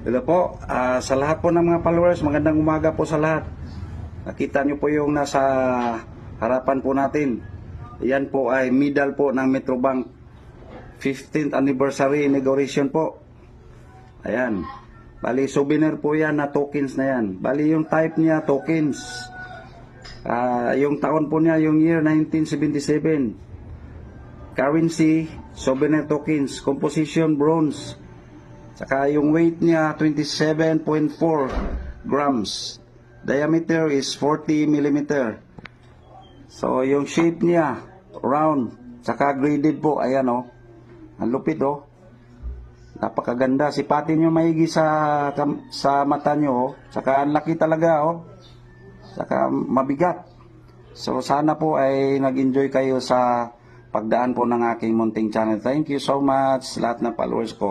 Hello po, sa lahat po ng mga followers, magandang umaga po sa lahat. Nakita nyo po yung nasa harapan po natin. Yan po ay medal po ng Metrobank 15th anniversary inauguration po. Ayan. Bali, souvenir po yan na tokens na yan. Bali, yung type niya, tokens. Yung taon po niya, yung year 1977. Currency, souvenir tokens. Composition, bronze. Saka yung weight niya 27.4 grams. Diameter is 40 mm. So yung shape niya round, saka graded po. Ayan oh. Ang lupit oh. Napakaganda. Sipatin niyo maigi sa mata niyo oh. Saka ang laki talaga oh. Saka mabigat. So sana po ay nag-enjoy kayo sa pagdaan po ng aking munting channel. Thank you so much lahat ng followers ko.